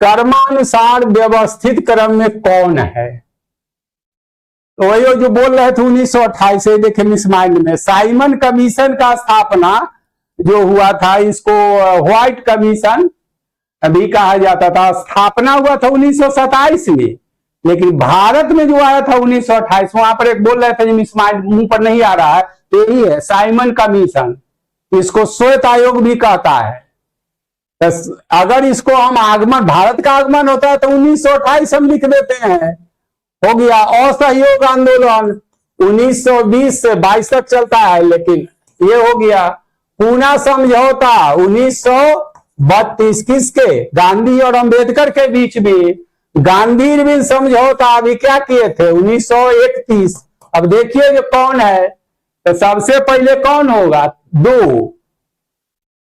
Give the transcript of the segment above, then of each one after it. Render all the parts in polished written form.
कर्मानुसार व्यवस्थित क्रम में कौन है? तो वही जो बोल रहे थे 1928 से, देखे मिस माइंड में साइमन कमीशन का स्थापना जो हुआ था, इसको व्हाइट कमीशन भी कहा जाता था। स्थापना हुआ था 1927 में, लेकिन भारत में जो आया था 1928, वहां पर एक बोल रहे थे मिस माइंड मुंह पर नहीं आ रहा है, तो यही है साइमन कमीशन। इसको श्वेत आयोग भी कहता है। तो अगर इसको हम आगमन, भारत का आगमन होता है तो 1928 हम लिख देते हैं, हो गया। असहयोग आंदोलन 1920 से 22 तक चलता है, लेकिन ये हो गया। पूना समझौता 1932 किसके? गांधी और अंबेडकर के बीच में। गांधी इरविन समझौता अभी क्या किए थे? 1931। अब देखिए जो कौन है, तो सबसे पहले कौन होगा? 2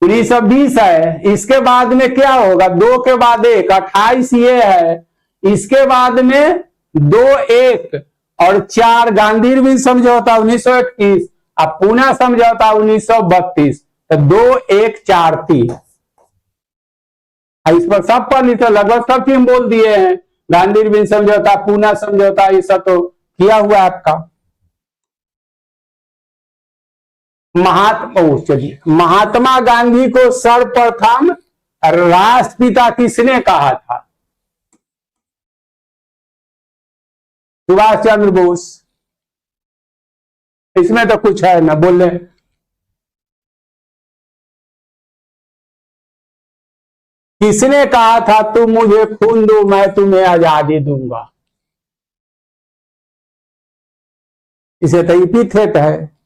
1920 है। इसके बाद में क्या होगा? 2 के बाद 1 28 ये है। इसके बाद में 2 1 और 4 गांधी इरविन समझौता 1921, अब पूना समझौता 1932। तो 2 1 4 3। इस पर सब पर नहीं तो लगभग सब चीज बोल दिए हैं। गांधी इरविन समझौता, पूना समझौता, ये सब तो किया हुआ है आपका। महात्मा गांधी को सर्वप्रथम राष्ट्रपिता किसने कहा था? सुभाष चंद्र बोस। इसमें तो कुछ है ना, बोले किसने कहा था तुम मुझे खून दो मैं तुम्हें आजादी दूंगा? इसे तो एपिथेट है।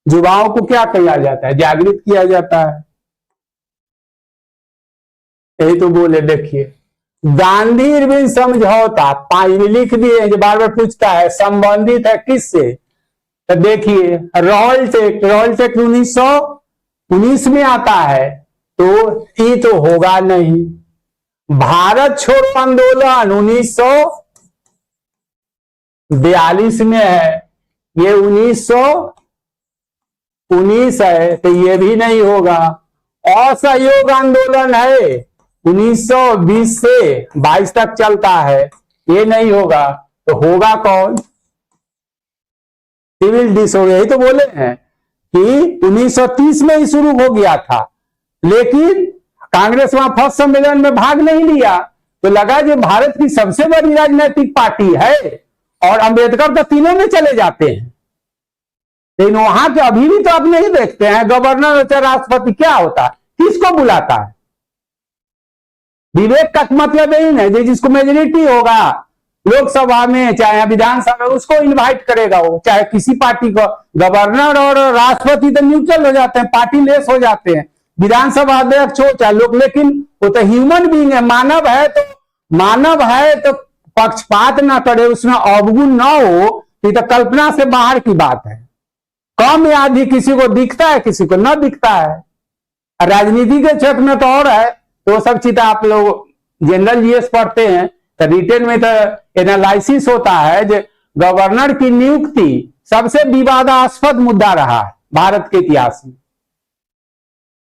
युवाओं को क्या किया जाता है? जागृत किया जाता है। यही तो बोले। देखिए गांधी इरविन समझौता लिख दिए, जो बार बार पूछता है संबंधित है किससे, तो देखिए रॉयलटेक 1919 में आता है, तो ये तो होगा नहीं। भारत छोड़ो आंदोलन 1942 में है, ये 1919 है, तो ये भी नहीं होगा। असहयोग आंदोलन है 1920 से 22 तक चलता है, ये नहीं होगा। तो होगा कौन? Civil disorder. यही तो बोले हैं कि 1930 में ही शुरू हो गया था, लेकिन कांग्रेस वहां फर्स्ट सम्मेलन में भाग नहीं लिया, तो लगा जो भारत की सबसे बड़ी राजनीतिक पार्टी है, और अंबेडकर तो तीनों में चले जाते हैं, लेकिन वहां के अभी भी तो आप नहीं देखते हैं गवर्नर और राष्ट्रपति क्या होता है, किसको बुलाता है? विवेक का मतलब यही नहीं, जिसको मेजोरिटी होगा लोकसभा में चाहे विधानसभा में, उसको इनवाइट करेगा वो, चाहे किसी पार्टी को। गवर्नर और राष्ट्रपति तो न्यूट्रल हो जाते हैं, पार्टी लेस हो जाते हैं। विधानसभा अध्यक्ष हो चाहे लोग, लेकिन वो तो ह्यूमन बीइंग है, मानव है तो पक्षपात ना करे, उसमें अवगुण ना हो, ये तो कल्पना से बाहर की बात है। कम या अधिक किसी को दिखता है, किसी को न दिखता है। राजनीति के क्षेत्र में तो और है, तो सब चीजें आप लोग जनरल जीएस पढ़ते हैं, तो रिटेन में तो एनालिसिस होता है। जो गवर्नर की नियुक्ति सबसे विवादास्पद मुद्दा रहा है भारत के इतिहास में,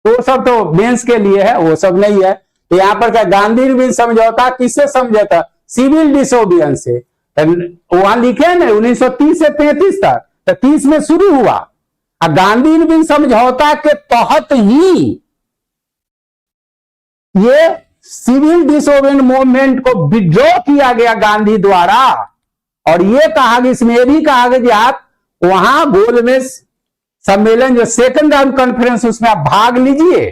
वो सब तो बेंच के लिए है, वो सब नहीं है। तो यहां पर क्या गांधी इरविन समझौता किससे समझौता? सिविल डिसोबिडियंस से। वहां लिखे ना 1930 से 35 तक, तो 30 में शुरू हुआ। गांधी इरविन समझौता के तहत ही ये सिविल डिसोबिडियंस मूवमेंट को विड्रॉ किया गया गांधी द्वारा, और ये कहा गया, इसमें भी कहा गया कि आप वहां गोलमेज सम्मेलन जो सेकंड राउंड कॉन्फ्रेंस, उसमें आप भाग लीजिए।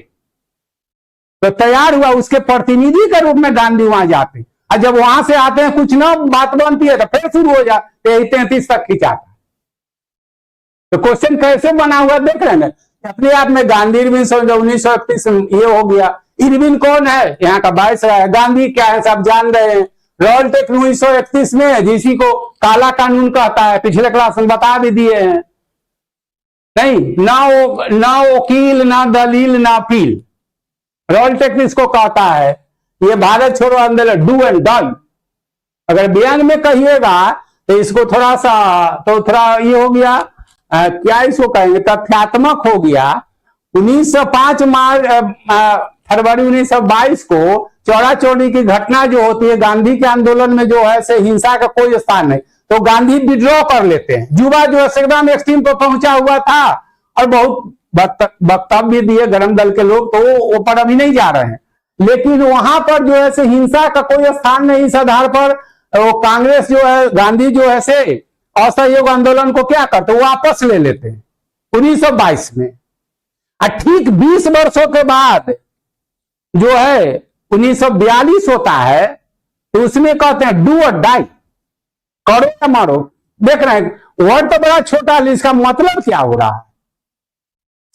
तो तैयार हुआ, उसके प्रतिनिधि के रूप में गांधी वहां जाते, और जब वहां से आते हैं कुछ ना बात बनती है, तो फिर शुरू हो जाते 33 तक खिंचाता। तो क्वेश्चन कैसे बना हुआ देख रहे हैं ना, अपने आप में गांधी इरविन समझो 1931 ये हो गया। इरविन कौन है? यहाँ का वायसराय है। गांधी क्या है सब जान रहे हैं। रॉयलटेक 1931 में, जिसी को काला कानून कहता है, पिछले क्लास में बता भी दिए हैं। नहीं ना वकील ना दलील ना अपील, रॉयलटेक इसको कहता है। ये भारत छोड़ो आंदोलन डू एंड डन। अगर बयान में कहिएगा तो इसको थोड़ा सा तो थोड़ा ये हो गया, क्या इसको कहेंगे, तथ्यात्मक हो गया। 1905 फरवरी 1922 को चौरा चौरी की घटना जो होती है, गांधी के आंदोलन में जो है से हिंसा का कोई स्थान नहीं, तो गांधी विड्रॉ कर लेते हैं। युवा जो है एकदम एक्सट्रीम पर पहुंचा हुआ था और बहुत वक्तव्य दिए गरम दल के लोग, तो वो पर अभी नहीं जा रहे हैं। लेकिन वहां पर जो है से हिंसा का कोई स्थान नहीं, इस आधार पर वो कांग्रेस जो है, गांधी जो है से असहयोग आंदोलन को क्या करते, वो वापस ले लेते हैं 1922 में। ठीक 20 वर्षों के बाद जो है 1942 होता है, तो उसमें कहते हैं डू और डाई, करो या मारो। देख रहे हैं वर्ड तो बड़ा छोटा है, इसका मतलब क्या हो रहा है।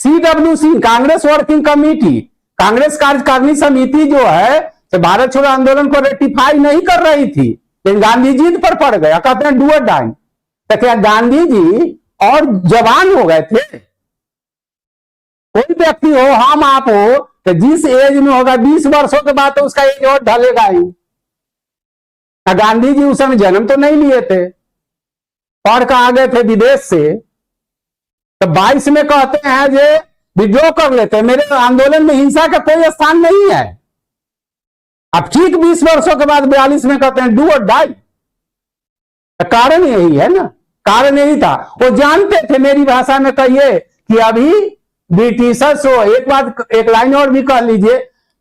CWC Congress working committee, Congress कार्यकारिणी समिति जो है तो भारत छोड़ो आंदोलन को रेटिफाई नहीं कर रही थी, लेकिन गांधी जी पर पड़ गया, कहते हैं डू और डाई। तो क्या गांधी जी और जवान हो गए थे? कोई व्यक्ति हो, हम आप हो, तो जिस एज में होगा 20 वर्षों के बाद तो उसका एज और ढलेगा ही। गांधी जी उस समय जन्म तो नहीं लिए थे, पढ़ कर आ गए थे विदेश से। तो 22 में कहते हैं जे विड्रॉ कर लेते हैं, मेरे आंदोलन में हिंसा का कोई स्थान नहीं है। अब ठीक 20 वर्षों के बाद 42 में कहते हैं डू और डाई। कारण यही है ना, कारण यही था। वो जानते थे, मेरी भाषा में कहिए कि अभी ब्रिटिशर्स हो, एक बात, एक लाइन और भी कह लीजिए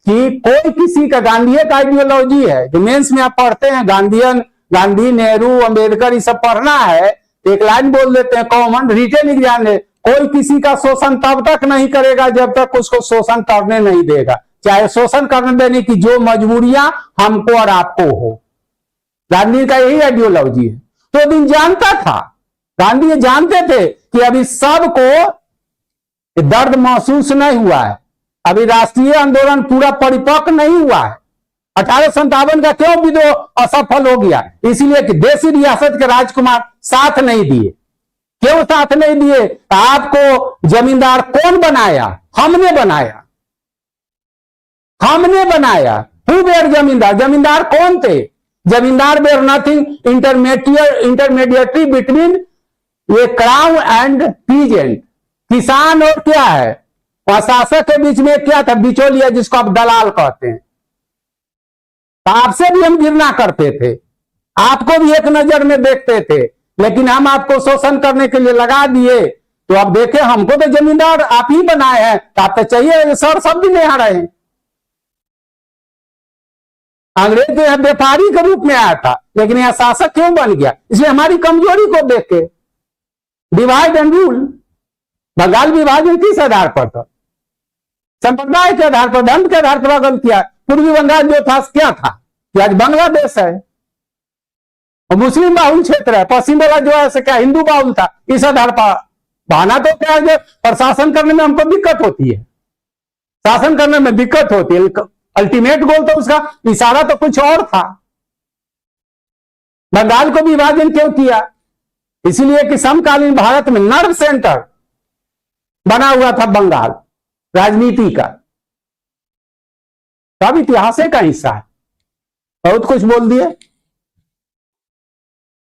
कि कोई किसी का गांधी का आइडियोलॉजी है, जो मेंस में आप पढ़ते हैं गांधीयन, गांधी, नेहरू, अंबेडकर, ये सब पढ़ना है, एक लाइन बोल देते हैं कॉमन रिटेन एग्जाम है, कोई किसी का शोषण तब तक नहीं करेगा जब तक उसको शोषण करने नहीं देगा, चाहे शोषण करने देने की जो मजबूरियां हमको और आपको हो। गांधी का यही आइडियोलॉजी है। तो दिन जानता था, गांधी जानते थे कि अभी सबको दर्द महसूस नहीं हुआ है, अभी राष्ट्रीय आंदोलन पूरा परिपक्व नहीं हुआ है। 1857 का क्यों विद्रोह असफल हो गया? इसीलिए कि देशी रियासत के राजकुमार साथ नहीं दिए। क्यों साथ नहीं दिए? आपको जमींदार कौन बनाया? हमने बनाया, हमने बनाया। हु वेर जमींदार? जमींदार कौन थे? Zamindar were nothing intermediary between a crown and peasant. किसान और क्या है, शासक के बीच में क्या था? बिचौलिया, जिसको आप दलाल कहते हैं। आपसे भी हम गिरना करते थे, आपको भी एक नजर में देखते थे, लेकिन हम आपको शोषण करने के लिए लगा दिए। तो अब देखें, हमको तो जमींदार आप ही बनाए हैं, तो आप तो चाहिए सर शब्द नहीं आ रहे हैं। अंग्रेज तो यह व्यापारी के रूप में आया था, लेकिन यह शासक क्यों बन गया? इसलिए हमारी कमजोरी को देख के डिवाइड एंड रूल। बंगाल विभाजन किस आधार पर था? संप्रदाय के आधार पर, धर्म के आधार पर गलत किया। पूर्वी बंगाल जो था क्या था कि आज बांग्लादेश है, और मुस्लिम बाहुल क्षेत्र है। पश्चिम वाला जो है क्या हिंदू बाहुल था। इस आधार पर बहाना तो क्या है, प्रशासन करने में हमको दिक्कत होती है, शासन करने में दिक्कत होती है। अल्टीमेट गोल तो उसका इशारा तो कुछ और था। बंगाल को विभाजन क्यों किया? इसलिए कि समकालीन भारत में नर्व सेंटर बना हुआ था बंगाल राजनीति का। सब इतिहास का हिस्सा है। बहुत कुछ बोल दिए।